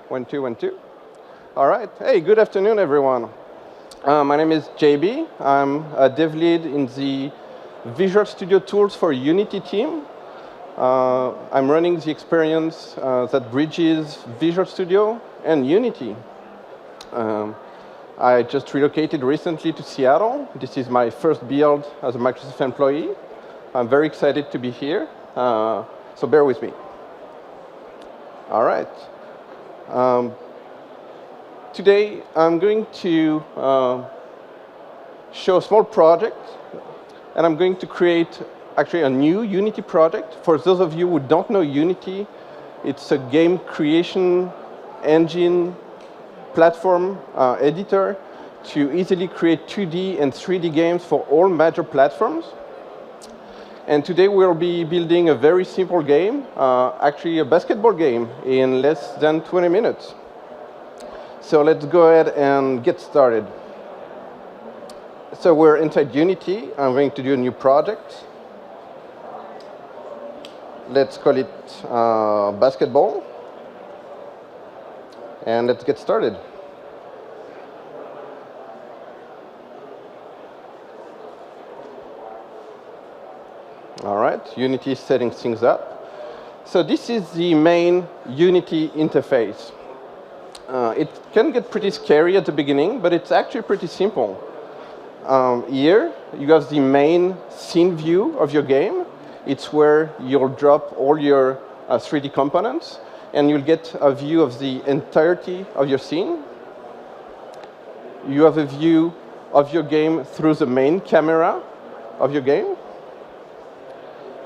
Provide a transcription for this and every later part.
1, 2, 1, 2. All right. Hey, good afternoon, everyone. My name is JB. I'm a dev lead in the Visual Studio Tools for Unity team. I'm running the experience that bridges Visual Studio and Unity. I just relocated recently to Seattle. This is my first build as a Microsoft employee. I'm very excited to be here, so bear with me. All right. Today, I'm going to show a small project, and I'm going to create actually a new Unity project. For those of you who don't know Unity, it's a game creation engine platform editor to easily create 2D and 3D games for all major platforms. And today we'll be building a very simple game, actually a basketball game, in less than 20 minutes. So let's go ahead and get started. So we're inside Unity. I'm going to do a new project. Let's call it basketball. And let's get started. All right, Unity is setting things up. So this is the main Unity interface. It can get pretty scary at the beginning, but it's actually pretty simple. Here, you have the main scene view of your game. It's where you'll drop all your 3D components, and you'll get a view of the entirety of your scene. You have a view of your game through the main camera of your game.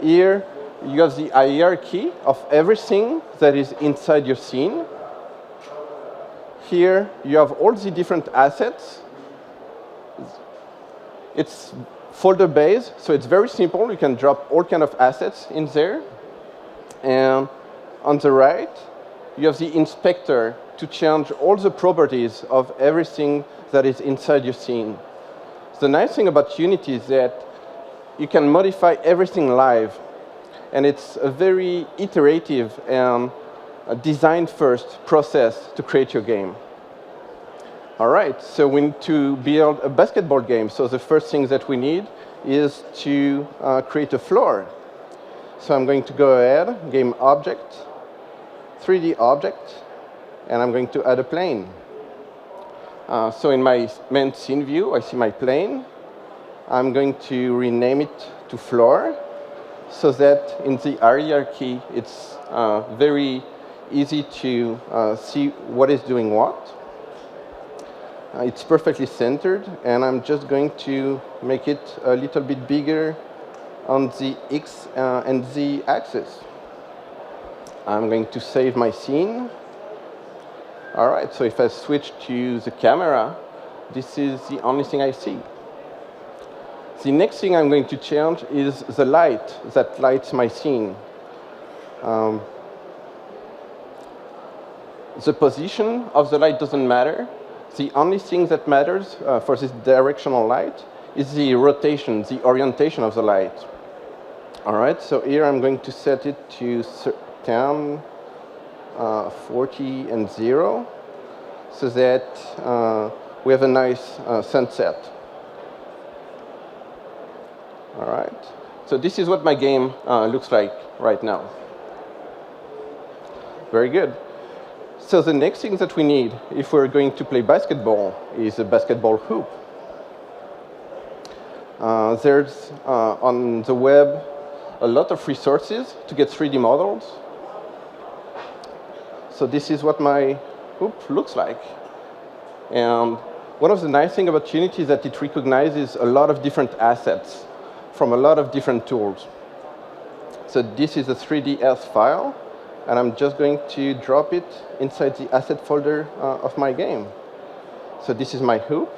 Here, you have the hierarchy of everything that is inside your scene. Here, you have all the different assets. It's folder-based, so it's very simple. You can drop all kinds of assets in there. And on the right, you have the inspector to change all the properties of everything that is inside your scene. The nice thing about Unity is that you can modify everything live. And it's a very iterative and design-first process to create your game. All right, so we need to build a basketball game. So the first thing that we need is to create a floor. So I'm going to go ahead, game object, 3D object, and I'm going to add a plane. So in my main scene view, I see my plane. I'm going to rename it to floor, so that in the hierarchy, it's very easy to see what is doing what. It's perfectly centered, and I'm just going to make it a little bit bigger on the X and Z axis. I'm going to save my scene. All right, so if I switch to the camera, this is the only thing I see. The next thing I'm going to change is the light that lights my scene. The position of the light doesn't matter. The only thing that matters for this directional light is the rotation, the orientation of the light. All right, so here I'm going to set it to 10, 40, and 0, so that we have a nice sunset. All right, so this is what my game looks like right now. Very good. So the next thing that we need, if we're going to play basketball, is a basketball hoop. There's, on the web, a lot of resources to get 3D models. So this is what my hoop looks like. And one of the nice things about Unity is that it recognizes a lot of different assets from a lot of different tools. So this is a 3ds file, and I'm just going to drop it inside the asset folder of my game. So this is my hoop.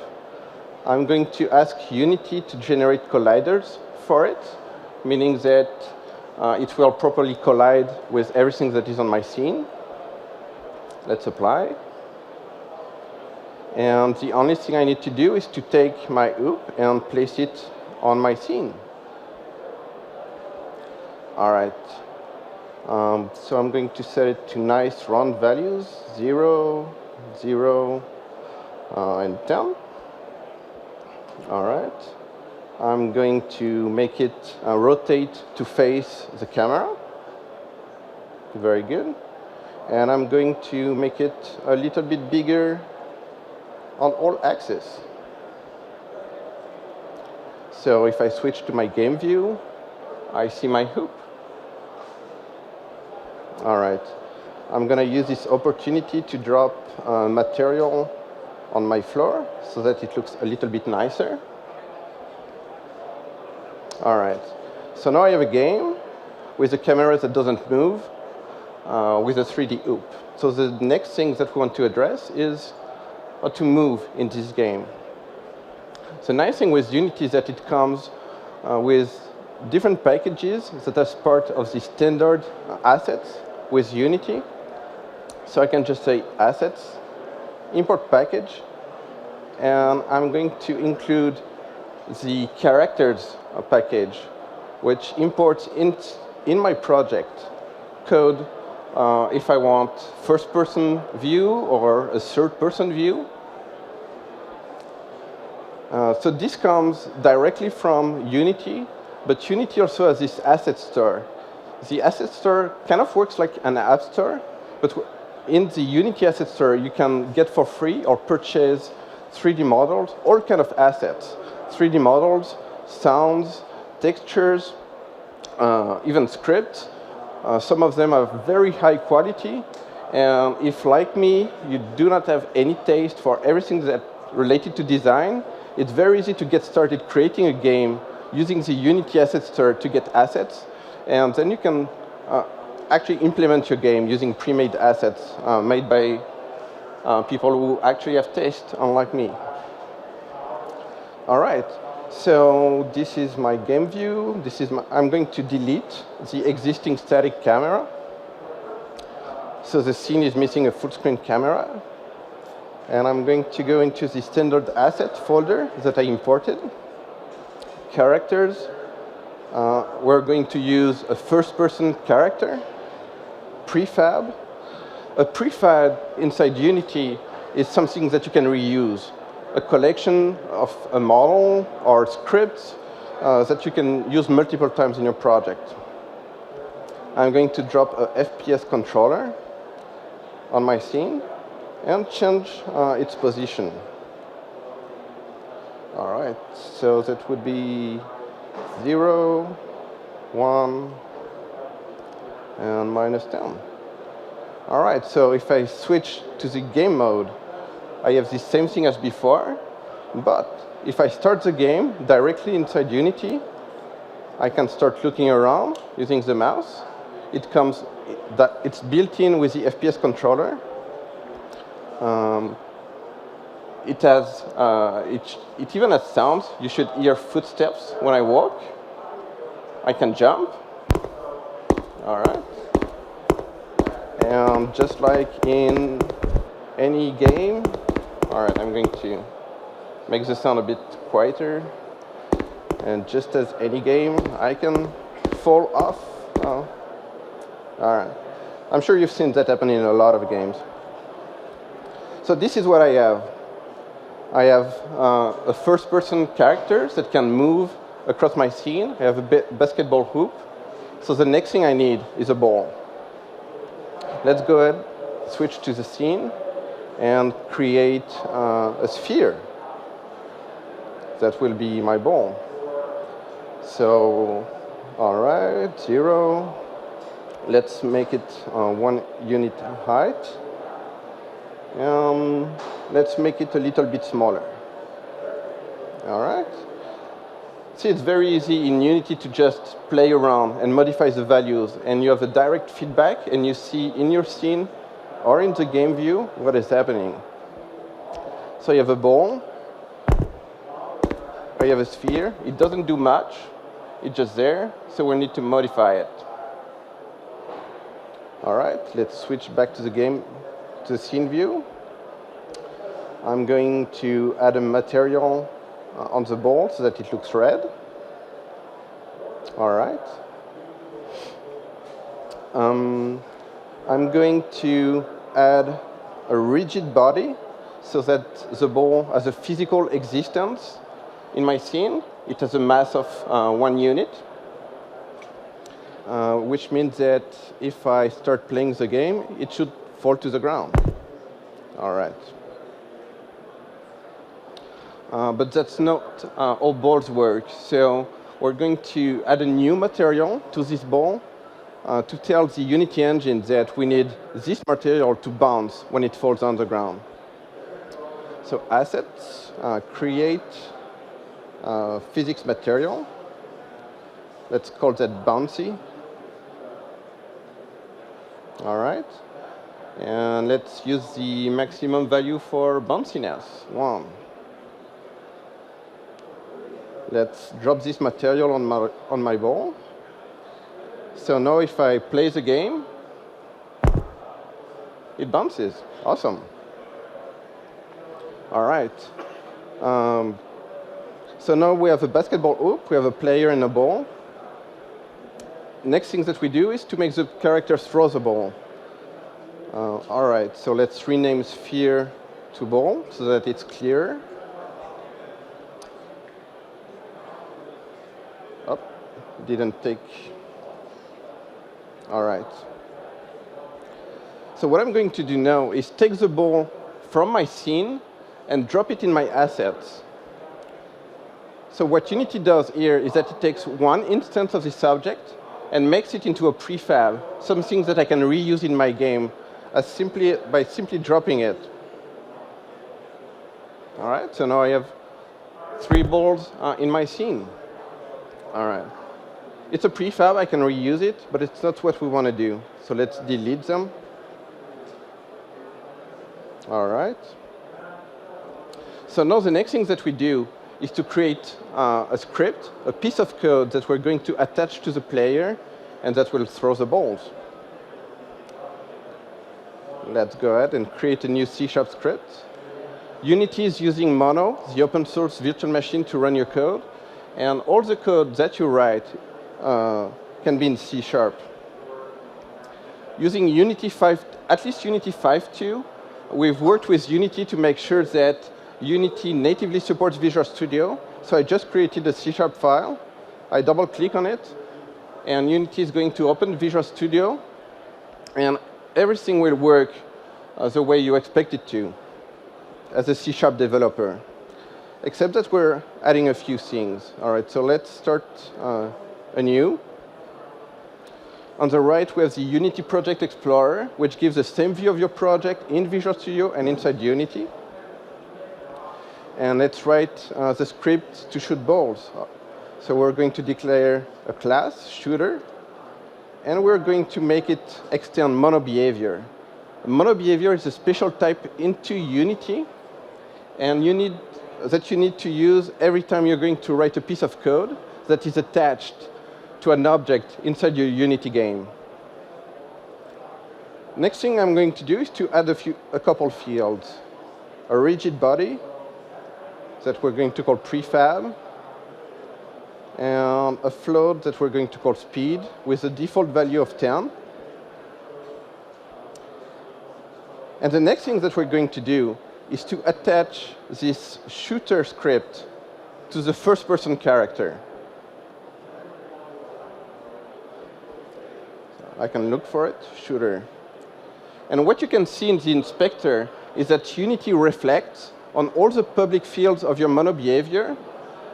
I'm going to ask Unity to generate colliders for it, meaning that it will properly collide with everything that is on my scene. Let's apply. And the only thing I need to do is to take my hoop and place it on my scene. All right. So I'm going to set it to nice round values, 0, 0, and 10. All right. I'm going to make it rotate to face the camera. Very good. And I'm going to make it a little bit bigger on all axes. So if I switch to my game view, I see my hoop. All right. I'm going to use this opportunity to drop material on my floor so that it looks a little bit nicer. All right. So now I have a game with a camera that doesn't move with a 3D hoop. So the next thing that we want to address is how to move in this game. The nice thing with Unity is that it comes with different packages that are part of the standard assets with Unity. So I can just say assets, import package, and I'm going to include the characters package, which imports in my project code if I want first-person view or a third-person view. So this comes directly from Unity, but Unity also has this asset store. The asset store kind of works like an app store, but in the Unity asset store, you can get for free or purchase 3D models, all kind of assets. 3D models, sounds, textures, even scripts. Some of them are very high quality. And if, like me, you do not have any taste for everything that related to design, it's very easy to get started creating a game using the Unity Asset Store to get assets. And then you can actually implement your game using pre-made assets made by people who actually have taste, unlike me. All right. So this is my game view. I'm going to delete the existing static camera. So the scene is missing a full screen camera. And I'm going to go into the standard asset folder that I imported. Characters. We're going to use a first-person character. Prefab. A prefab inside Unity is something that you can reuse. A collection of a model or scripts that you can use multiple times in your project. I'm going to drop a FPS controller on my scene and change its position. All right, so that would be 0, 1, and -10. All right, so if I switch to the game mode, I have the same thing as before, but if I start the game directly inside Unity, I can start looking around using the mouse. It's built in with the FPS controller. It even has sounds. You should hear footsteps when I walk. I can jump. All right. And just like in any game, all right, I'm going to make the sound a bit quieter. And just as any game, I can fall off. Oh. All right. I'm sure you've seen that happen in a lot of games. So this is what I have. I have a first-person character that can move across my scene. I have a basketball hoop. So the next thing I need is a ball. Let's go ahead, switch to the scene, and create a sphere. That will be my ball. So, all right, 0. Let's make it 1 unit height. Let's make it a little bit smaller. All right. See, it's very easy in Unity to just play around and modify the values, and you have a direct feedback, and you see in your scene or in the game view what is happening. So you have a ball. I have a sphere. It doesn't do much. It's just there, so we need to modify it. All right, let's switch back to the game, to the scene view. I'm going to add a material on the ball so that it looks red. All right. I'm going to add a rigid body so that the ball has a physical existence in my scene. It has a mass of 1 unit, which means that if I start playing the game, it should fall to the ground. All right. But that's not how balls work. So we're going to add a new material to this ball to tell the Unity engine that we need this material to bounce when it falls on the ground. So assets, create physics material. Let's call that bouncy. All right. And let's use the maximum value for bounciness, 1. Let's drop this material on my ball. So now if I play the game, it bounces. Awesome. All right. So now we have a basketball hoop, we have a player and a ball. Next thing that we do is to make the character throw the ball. All right, so let's rename sphere to ball so that it's clear. Oh, didn't take. All right. So what I'm going to do now is take the ball from my scene and drop it in my assets. So what Unity does here is that it takes one instance of this object and makes it into a prefab, something that I can reuse in my game by simply dropping it. All right, so now I have 3 balls in my scene. All right. It's a prefab, I can reuse it, but it's not what we want to do. So let's delete them. All right. So now the next thing that we do is to create a script, a piece of code that we're going to attach to the player and that will throw the balls. Let's go ahead and create a new C# script. Unity is using Mono, the open source virtual machine, to run your code. And all the code that you write can be in C#. Using Unity 5, at least Unity 5.2, we've worked with Unity to make sure that Unity natively supports Visual Studio. So I just created a C# file. I double-click on it, and Unity is going to open Visual Studio, and everything will work the way you expect it to as a C# developer, except that we're adding a few things. All right, so let's start anew. On the right, we have the Unity Project Explorer, which gives the same view of your project in Visual Studio and inside Unity. And let's write the script to shoot balls. So we're going to declare a class, shooter, and we're going to make it extend MonoBehavior. MonoBehavior is a special type into Unity, and you need to use every time you're going to write a piece of code that is attached to an object inside your Unity game. Next thing I'm going to do is to add a couple fields. A rigid body that we're going to call prefab, and a float that we're going to call speed with a default value of 10. And the next thing that we're going to do is to attach this shooter script to the first-person character. I can look for it, shooter. And what you can see in the inspector is that Unity reflects on all the public fields of your MonoBehavior,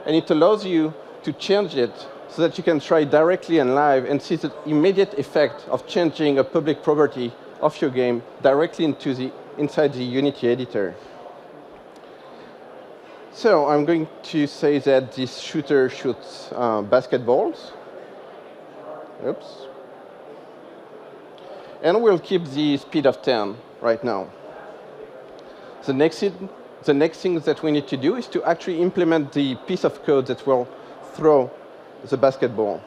and it allows you to change it so that you can try directly and live and see the immediate effect of changing a public property of your game directly inside the Unity editor. So I'm going to say that this shooter shoots basketballs. Oops. And we'll keep the speed of 10 right now. The next thing that we need to do is to actually implement the piece of code that will throw the basketball.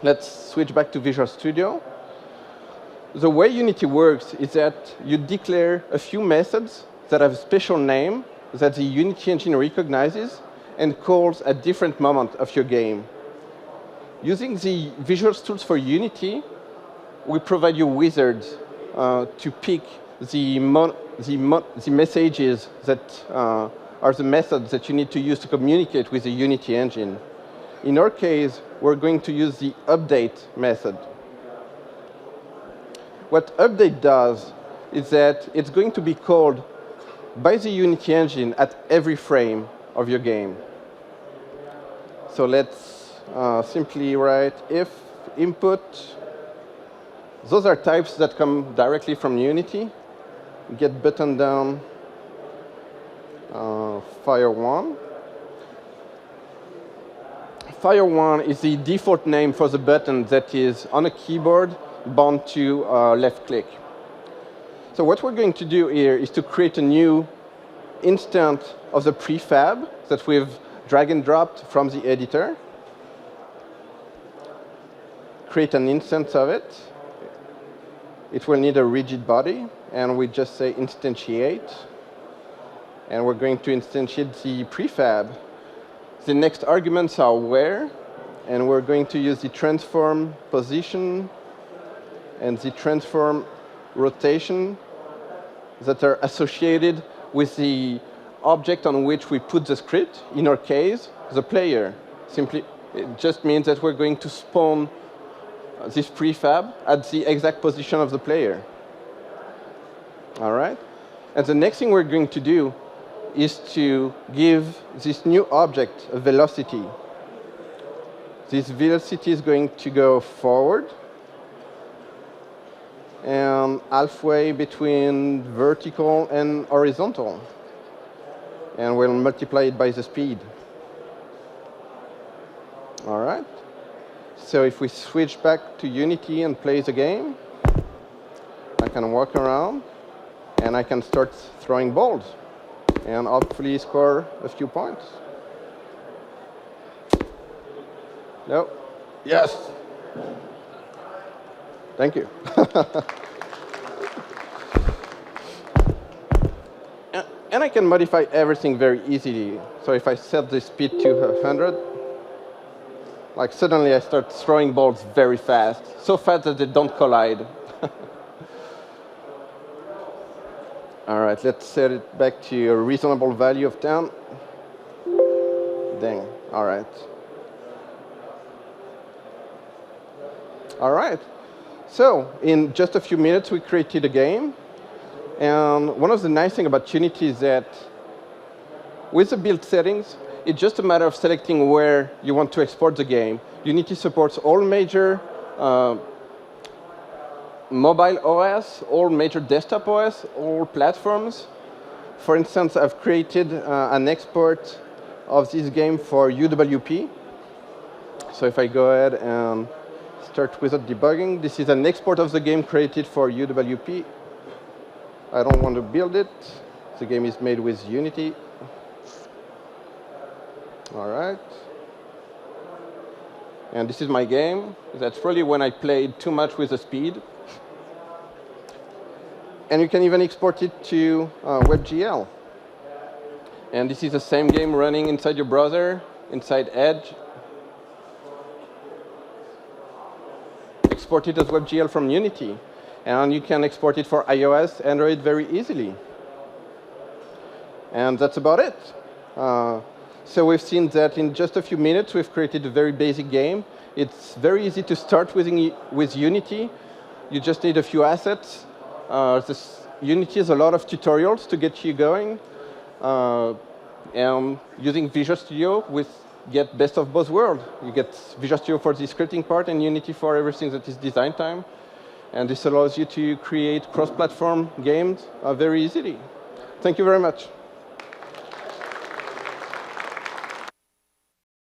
Let's switch back to Visual Studio. The way Unity works is that you declare a few methods that have a special name that the Unity engine recognizes and calls at different moments of your game. Using the Visual Tools for Unity, we provide you wizards to pick the messages that are the methods that you need to use to communicate with the Unity engine. In our case, we're going to use the update method. What update does is that it's going to be called by the Unity engine at every frame of your game. So let's simply write if input. Those are types that come directly from Unity. Get button down fire1. Fire1 is the default name for the button that is on a keyboard bound to left click. So what we're going to do here is to create a new instance of the prefab that we've drag and dropped from the editor. Create an instance of it. It will need a rigid body, and we just say instantiate. And we're going to instantiate the prefab. The next arguments are where, and we're going to use the transform position and the transform rotation that are associated with the object on which we put the script, in our case, the player. Simply, it just means that we're going to spawn this prefab at the exact position of the player. All right? And the next thing we're going to do is to give this new object a velocity. This velocity is going to go forward and halfway between vertical and horizontal. And we'll multiply it by the speed. All right? So if we switch back to Unity and play the game, I can walk around and I can start throwing balls and hopefully score a few points. No? Yes. Thank you. And I can modify everything very easily. So if I set the speed to 100, like suddenly I start throwing balls very fast, so fast that they don't collide. All right, let's set it back to a reasonable value of 10. Dang, all right. All right, so in just a few minutes we created a game. And one of the nice things about Unity is that with the build settings, it's just a matter of selecting where you want to export the game. Unity supports all major mobile OS, all major desktop OS, all platforms. For instance, I've created an export of this game for UWP. So if I go ahead and start without debugging, this is an export of the game created for UWP. I don't want to build it. The game is made with Unity. All right. And this is my game. That's probably when I played too much with the speed. And you can even export it to WebGL. And this is the same game running inside your browser, inside Edge. Export it as WebGL from Unity. And you can export it for iOS, Android very easily. And that's about it. So we've seen that in just a few minutes, we've created a very basic game. It's very easy to start with Unity. You just need a few assets. Unity has a lot of tutorials to get you going. And using Visual Studio, get best of both worlds. You get Visual Studio for the scripting part and Unity for everything that is design time. And this allows you to create cross-platform games very easily. Thank you very much.